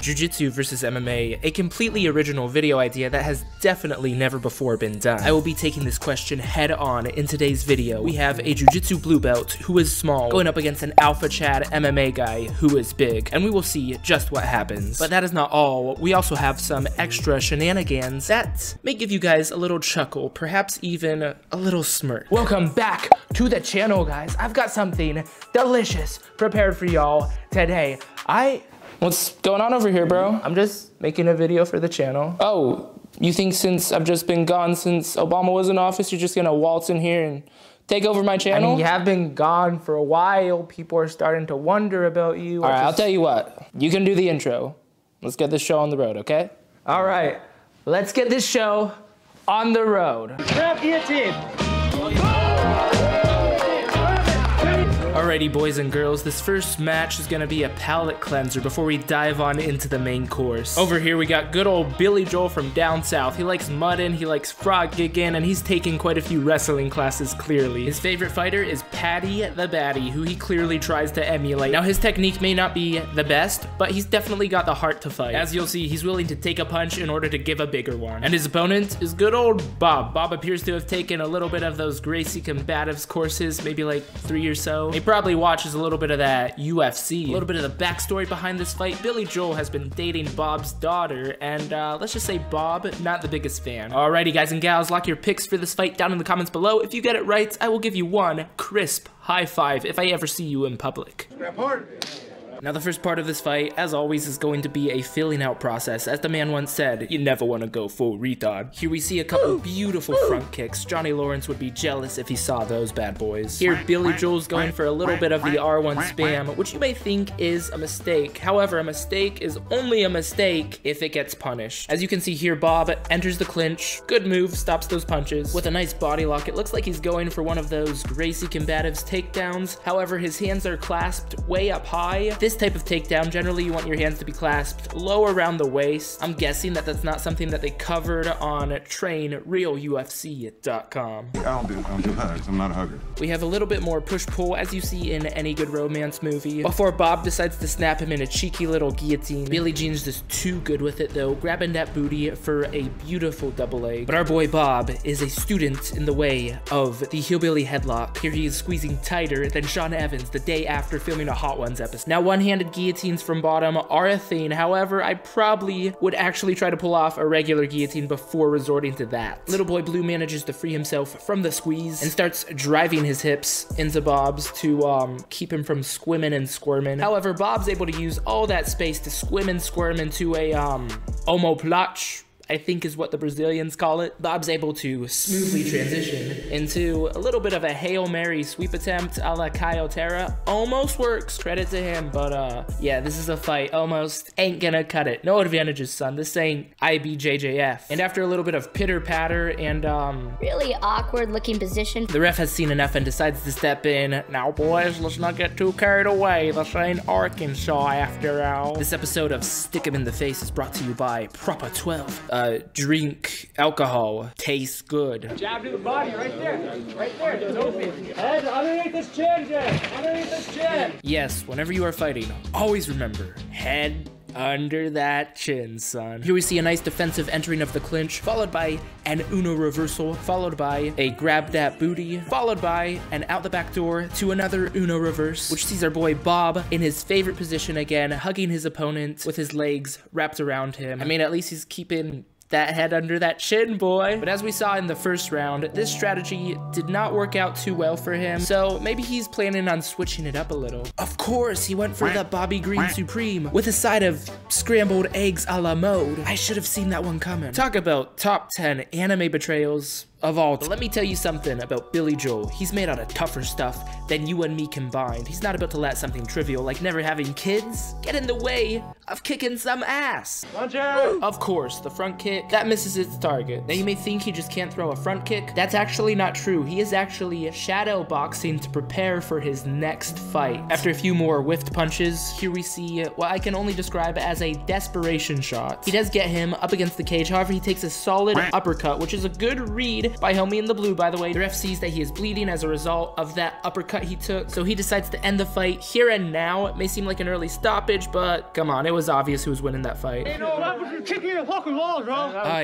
Jiu-Jitsu versus MMA, a completely original video idea that has definitely never before been done. I will be taking this question head on in today's video. We have a Jiu-Jitsu blue belt who is small going up against an alpha Chad MMA guy who is big, and we will see just what happens. But that is not all. We also have some extra shenanigans that may give you guys a little chuckle, perhaps even a little smirk. Welcome back to the channel, guys. I've got something delicious prepared for y'all today. What's going on over here, bro? I'm just making a video for the channel. Oh, you think since I've just been gone since Obama was in office, you're just gonna waltz in here and take over my channel? I mean, you have been gone for a while. People are starting to wonder about you. All right, I'll tell you what. You can do the intro. Let's get this show on the road, okay? All right, let's get this show on the road. Grab your team. Alrighty, boys and girls, this first match is gonna be a palate cleanser before we dive on into the main course. Over here, we got good old Billy Joel from down south. He likes mudding, he likes frog gigging, and he's taking quite a few wrestling classes, clearly. His favorite fighter is Patty the Baddie, who he clearly tries to emulate. Now, his technique may not be the best, but he's definitely got the heart to fight. As you'll see, he's willing to take a punch in order to give a bigger one. And his opponent is good old Bob. Bob appears to have taken a little bit of those Gracie Combatives courses, maybe like 3 or so. He probably watches a little bit of that UFC. A little bit of the backstory behind this fight. Billy Joel has been dating Bob's daughter, and let's just say Bob, not the biggest fan. Alrighty, guys and gals, lock your picks for this fight down in the comments below. If you get it right, I will give you one crisp high five if I ever see you in public. Grab hard. Now, the first part of this fight, as always, is going to be a filling out process. As the man once said, you never want to go full retard. Here we see a couple beautiful front kicks. Johnny Lawrence would be jealous if he saw those bad boys. Here, Billy Joel's going for a little bit of the R1 spam, which you may think is a mistake. However, a mistake is only a mistake if it gets punished. As you can see here, Bob enters the clinch. Good move, stops those punches. With a nice body lock, it looks like he's going for one of those Gracie Combatives takedowns. However, his hands are clasped way up high. This type of takedown, generally you want your hands to be clasped low around the waist. I'm guessing that that's not something that they covered on trainrealufc.com. I don't do hugs. I'm not a hugger. We have a little bit more push-pull, as you see in any good romance movie, before Bob decides to snap him in a cheeky little guillotine. Billie Jean's just too good with it, though, grabbing that booty for a beautiful double leg. But our boy Bob is a student in the way of the hillbilly headlock. Here he is squeezing tighter than Sean Evans the day after filming a Hot Ones episode. Now, one-handed guillotines from bottom are a thing. However, I probably would actually try to pull off a regular guillotine before resorting to that. Little boy Blue manages to free himself from the squeeze and starts driving his hips into Bob's to keep him from squimming and squirming. However, Bob's able to use all that space to squim and squirm into a omoplach, I think is what the Brazilians call it. Bob's able to smoothly transition into a little bit of a Hail Mary sweep attempt a la Caio Terra. Almost works, credit to him, but yeah, this is a fight. Almost ain't gonna cut it. No advantages, son. This ain't IBJJF. And after a little bit of pitter patter and really awkward looking position, the ref has seen enough and decides to step in. Now boys, let's not get too carried away. This ain't Arkansas after all. This episode of Stick 'Em in the Face is brought to you by Proper 12. Drink alcohol, tastes good. Jab to the body, right there. Right there, it's open. Head underneath this chin, Jay. Underneath this chin. Yes, whenever you are fighting, always remember, head under that chin, son. Here we see a nice defensive entering of the clinch, followed by an Uno reversal, followed by a grab that booty, followed by an out the back door to another Uno reverse, which sees our boy Bob in his favorite position again, hugging his opponent with his legs wrapped around him. I mean, at least he's keeping that head under that chin, boy. But as we saw in the first round, this strategy did not work out too well for him, so maybe he's planning on switching it up a little. Of course, he went for the Bobby Green Supreme with a side of scrambled eggs a la mode. I should have seen that one coming. Talk about top 10 anime betrayals of all. But let me tell you something about Billy Joel. He's made out of tougher stuff than you and me combined. He's not about to let something trivial like never having kids get in the way of kicking some ass. Of course, the front kick, that misses its target. Now you may think he just can't throw a front kick. That's actually not true. He is actually shadow boxing to prepare for his next fight. After a few more whiffed punches, here we see what I can only describe as a desperation shot. He does get him up against the cage, however he takes a solid uppercut, which is a good read by homie in the blue, by the way. The ref sees that he is bleeding as a result of that uppercut he took, so he decides to end the fight here and now. It may seem like an early stoppage, but come on, it was obvious who was winning that fight.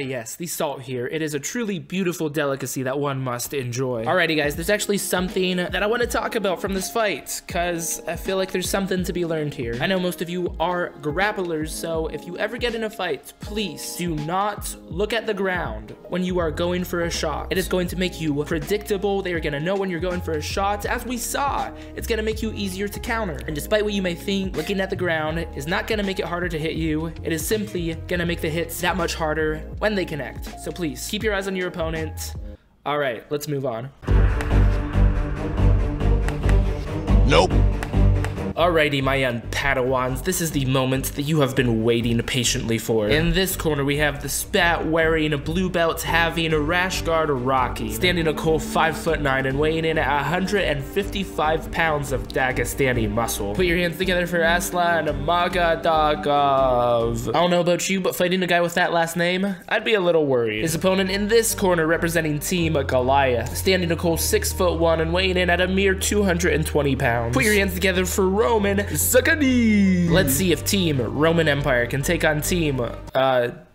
Yes, the salt here. It is a truly beautiful delicacy that one must enjoy. Alrighty, guys, there's actually something that I want to talk about from this fight, because I feel like there's something to be learned here. I know most of you are grapplers, so if you ever get in a fight, please do not look at the ground when you are going for a shot. It is going to make you predictable. They are going to know when you're going for a shot. As we saw, it's going to make you easier to counter. And despite what you may think, looking at the ground is not going to make it harder to hit you. It is simply going to make the hits that much harder when they connect. So please keep your eyes on your opponent. All right, let's move on. Nope. Alrighty, my young Padawans, this is the moment that you have been waiting patiently for. In this corner, we have the spat-wearing, blue belts having rash guard Rocky, standing a cool 5'9" and weighing in at 155 pounds of Dagestani muscle. Put your hands together for Aslan Magadagov. I don't know about you, but fighting a guy with that last name, I'd be a little worried. His opponent in this corner, representing Team Goliath, standing a cool 6'1" and weighing in at a mere 220 pounds. Put your hands together for Roman Zakani. Let's see if Team Roman Empire can take on Team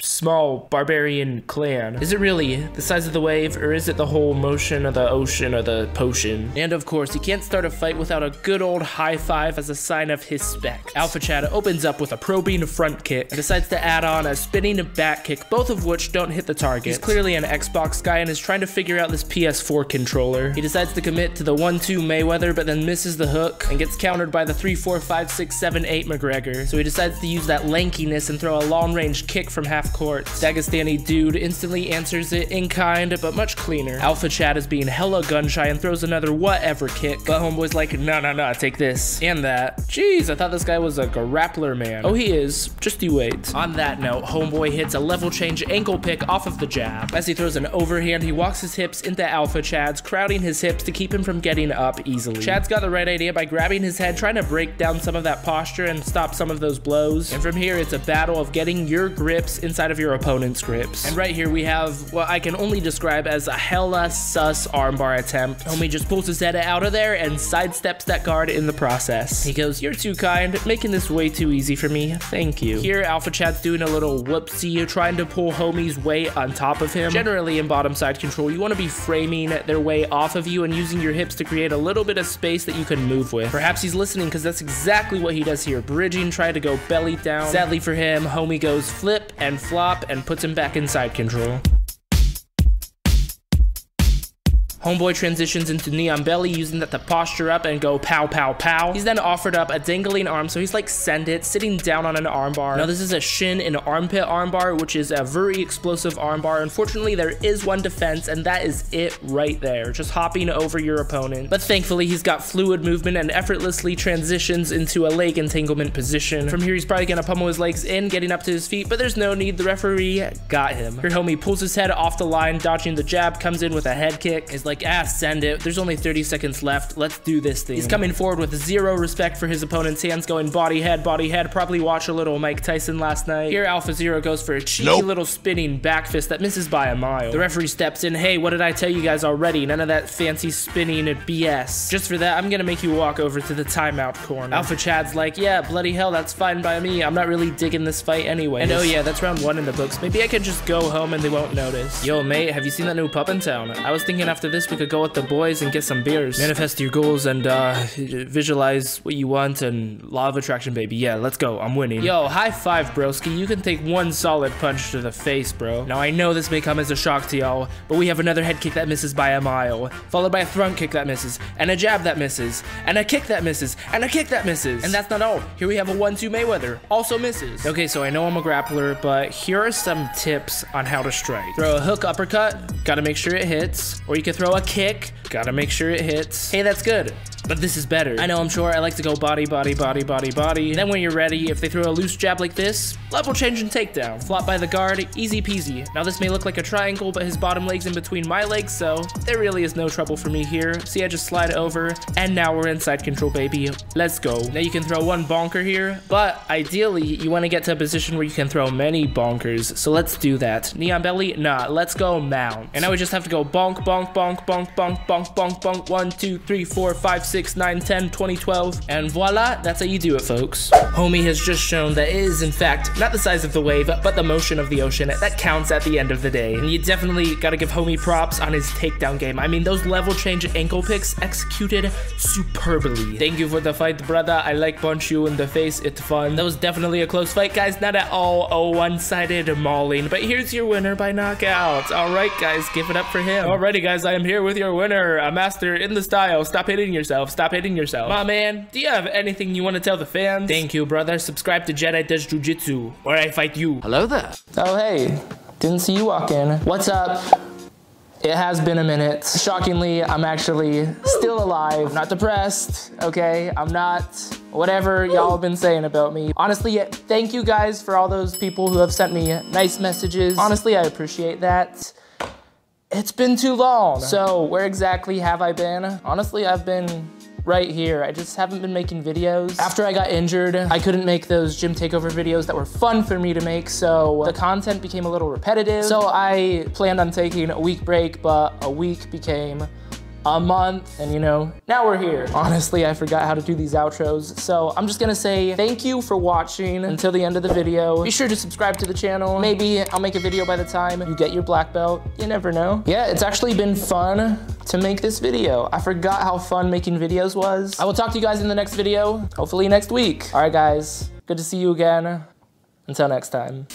small barbarian clan. Is it really the size of the wave, or is it the whole motion of the ocean or the potion? And of course, you can't start a fight without a good old high five as a sign of respect. Alpha Chad opens up with a probing front kick and decides to add on a spinning back kick, both of which don't hit the target. He's clearly an Xbox guy and is trying to figure out this PS4 controller. He decides to commit to the 1-2 Mayweather, but then misses the hook and gets countered by the 3-4-5-6-7-8 McGregor. So he decides to use that lankiness and throw a long-range kick from half court. Dagestani dude instantly answers it in kind, but much cleaner. Alpha Chad is being hella gun-shy and throws another whatever kick, but homeboy's like, no, take this and that. Jeez, I thought this guy was a grappler, man. Oh, he is. Just you wait. On that note, homeboy hits a level change ankle pick off of the jab. As he throws an overhand, he walks his hips into Alpha Chad's, crowding his hips to keep him from getting up easily. Chad's got the right idea by grabbing his head, trying to break down some of that posture and stop some of those blows. And from here, it's a battle of getting your grips inside of your opponent's grips. And right here, we have what I can only describe as a hella sus armbar attempt. Homie just pulls his head out of there and sidesteps that guard in the process. He goes, "You're too kind, making this way too easy for me. Thank you." Here, Alpha Chad's doing a little whoopsie, trying to pull homie's weight on top of him. Generally, in bottom side control, you want to be framing their way off of you and using your hips to create a little bit of space that you can move with. Perhaps he's listening, because that's exactly what he does here. Bridging, trying to go belly down. Sadly for him, homie goes flip and flop and puts him back in side control. Homeboy transitions into Neon Belly, using that to posture up and go pow, pow, pow. He's then offered up a dangling arm, so he's like, send it, sitting down on an armbar. Now, this is a shin and armpit armbar, which is a very explosive armbar. Unfortunately, there is one defense, and that is it right there. Just hopping over your opponent. But thankfully, he's got fluid movement and effortlessly transitions into a leg entanglement position. From here, he's probably gonna pummel his legs in, getting up to his feet, but there's no need. The referee got him. Here, homie pulls his head off the line, dodging the jab, comes in with a head kick. He's like, send it. There's only 30 seconds left. Let's do this thing. He's coming forward with zero respect for his opponent's hands, going body, head, body, head. Probably watched a little Mike Tyson last night. Here, Alpha Zero goes for a cheeky little spinning back fist that misses by a mile. The referee steps in. Hey, what did I tell you guys already? None of that fancy spinning BS. Just for that, I'm gonna make you walk over to the timeout corner. Alpha Chad's like, yeah, bloody hell, that's fine by me. I'm not really digging this fight anyway. And oh yeah, that's round 1 in the books. Maybe I can just go home and they won't notice. Yo, mate, have you seen that new pup in town? I was thinking after this we could go with the boys and get some beers. Manifest your goals and visualize what you want, and law of attraction, baby. Yeah, let's go. I'm winning. Yo, high five, broski. You can take one solid punch to the face, bro. Now, I know this may come as a shock to y'all, but we have another head kick that misses by a mile, followed by a front kick that misses, and a jab that misses, and a kick that misses, and a kick that misses. And that's not all. Here we have a 1-2 Mayweather. Also misses. Okay, so I know I'm a grappler, but here are some tips on how to strike. Throw a hook uppercut. Gotta make sure it hits. Or you can throw a kick. Gotta make sure it hits. Hey, that's good. but this is better. I know, I'm sure I like to go body, body, body, body, body. Then when you're ready, if they throw a loose jab like this, level change and takedown. Flop by the guard, easy peasy. Now this may look like a triangle, but his bottom leg's in between my legs, so there really is no trouble for me here. See, I just slide over, and now we're in side control, baby. Let's go. Now you can throw one bonker here, but ideally, you want to get to a position where you can throw many bonkers, so let's do that. Knee on belly? Nah, let's go mount. And now we just have to go bonk, bonk, bonk, bonk, bonk, bonk, bonk, bonk, 1, 2, 3, 4, 5, 6, 9, 10, 20, 12, and voila, that's how you do it, folks. Homie has just shown that it is, in fact, not the size of the wave, but the motion of the ocean that counts at the end of the day. And you definitely gotta give Homie props on his takedown game. I mean, those level change ankle picks executed superbly. Thank you for the fight, brother. I like punch you in the face. It's fun. That was definitely a close fight, guys. Not at all a one-sided mauling, but here's your winner by knockout. All right, guys, give it up for him. Alrighty, guys, I am here with your winner, a master in the style. Stop hitting yourself. Stop hitting yourself. My man, do you have anything you want to tell the fans? Thank you, brother. Subscribe to Jedi Does Jiu-Jitsu, where I fight you. Hello there. Oh, hey. Didn't see you walk in. What's up? It has been a minute. Shockingly, I'm actually still alive. I'm not depressed, okay? I'm not whatever y'all have been saying about me. Honestly, thank you guys for all those people who have sent me nice messages. Honestly, I appreciate that. It's been too long. So where exactly have I been? Honestly, I've been right here. I just haven't been making videos. After I got injured, I couldn't make those gym takeover videos that were fun for me to make, so the content became a little repetitive. So I planned on taking a week break, but a week became a month, and you know, now we're here. Honestly, I forgot how to do these outros, so I'm just gonna say thank you for watching until the end of the video. Be sure to subscribe to the channel. Maybe I'll make a video by the time you get your black belt. You never know. Yeah, it's actually been fun to make this video. I forgot how fun making videos was. I will talk to you guys in the next video, hopefully next week. All right, guys, good to see you again. Until next time.